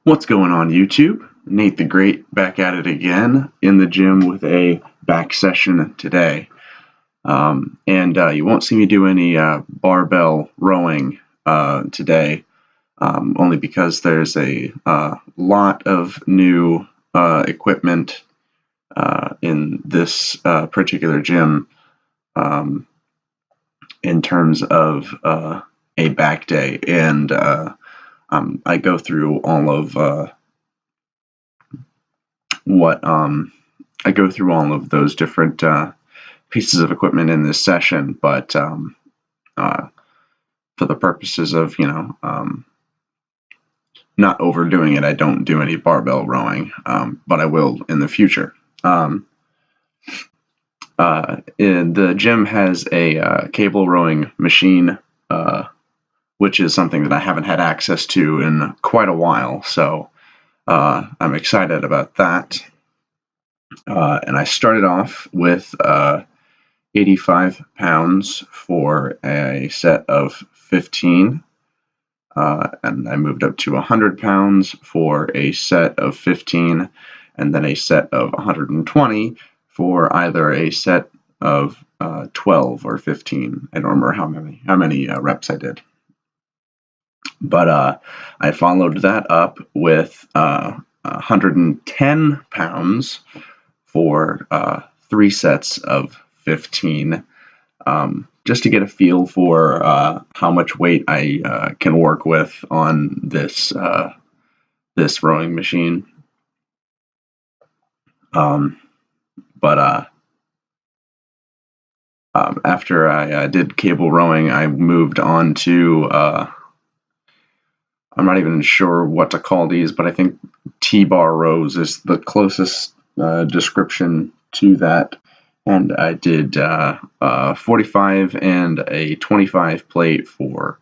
What's going on, YouTube? Nate the Great back at it again in the gym with a back session today. And you won't see me do any barbell rowing today, only because there's a lot of new equipment in this particular gym in terms of a back day. And I go through all of I go through all of those different pieces of equipment in this session, but for the purposes of not overdoing it, I don't do any barbell rowing, but I will in the future. The gym has a cable rowing machine, which is something that I haven't had access to in quite a while, so I'm excited about that. And I started off with 85 pounds for a set of 15, and I moved up to 100 pounds for a set of 15, and then a set of 120 for either a set of 12 or 15. I don't remember how many reps I did. But I followed that up with 110 pounds for 3 sets of 15, just to get a feel for how much weight I can work with on this rowing machine. After I did cable rowing, I moved on to I'm not even sure what to call these, but I think T-bar rows is the closest description to that. And I did 45 and a 25 plate for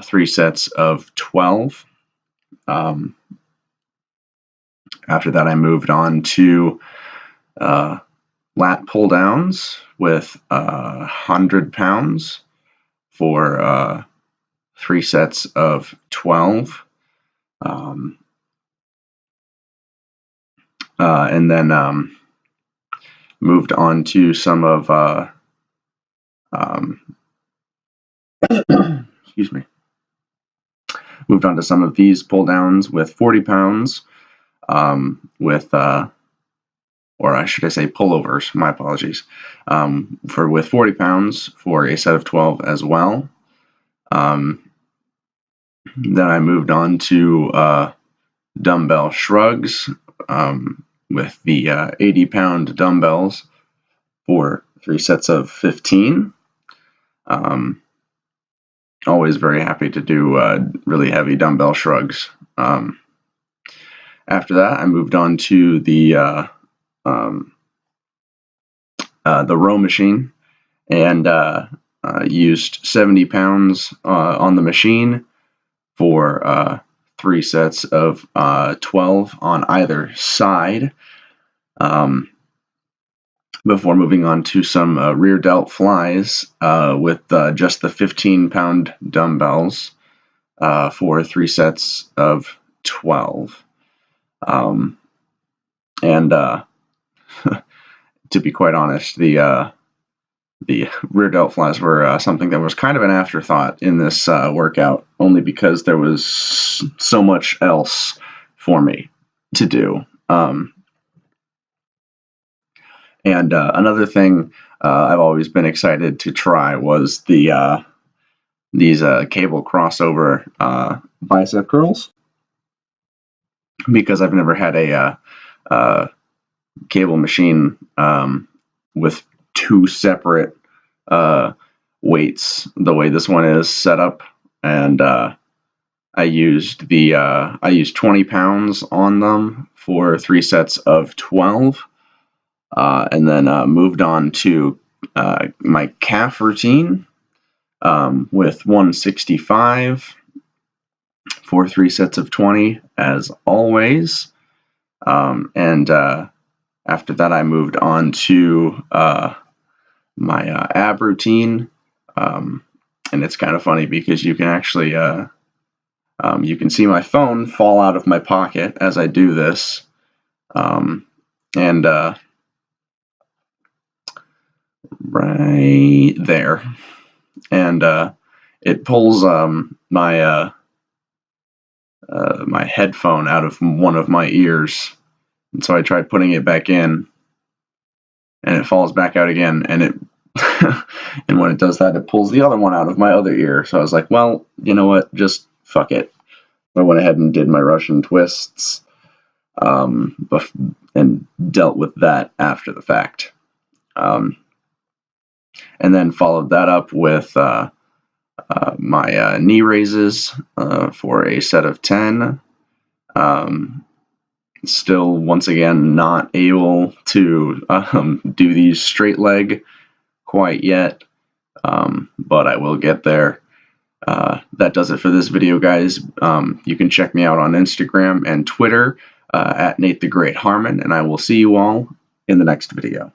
3 sets of 12. After that, I moved on to lat pull downs with 100 pounds for 3 sets of 12. And then moved on to some of excuse me. Moved on to some of these pull downs with 40 pounds with or should I say pullovers, my apologies, with 40 pounds for a set of 12 as well. Then I moved on to dumbbell shrugs with the 80-pound dumbbells for 3 sets of 15. Always very happy to do really heavy dumbbell shrugs. After that, I moved on to the row machine and used 70 pounds on the machine for 3 sets of 12 on either side, before moving on to some rear delt flies with just the 15-pound dumbbells for 3 sets of 12. And to be quite honest, the rear delt flies were something that was kind of an afterthought in this workout, only because there was so much else for me to do. And another thing I've always been excited to try was these cable crossover bicep curls, because I've never had a cable machine with 2 separate weights the way this one is set up. And I used 20 pounds on them for 3 sets of 12. And then moved on to my calf routine with 165 for 3 sets of 20, as always. And after that, I moved on to my ab routine. And it's kind of funny because you can actually You can see my phone fall out of my pocket as I do this, and right there, and it pulls my my headphone out of one of my ears, and so I tried putting it back in, and it falls back out again, and it and when it does that, it pulls the other one out of my other ear. So I was like, well, you know what, just fuck it. I went ahead and did my Russian twists, and dealt with that after the fact. And then followed that up with my knee raises for a set of 10. Still, once again, not able to do these straight leg quite yet, but I will get there. That does it for this video, guys. You can check me out on Instagram and Twitter at Nate the Great Harmon, and I will see you all in the next video.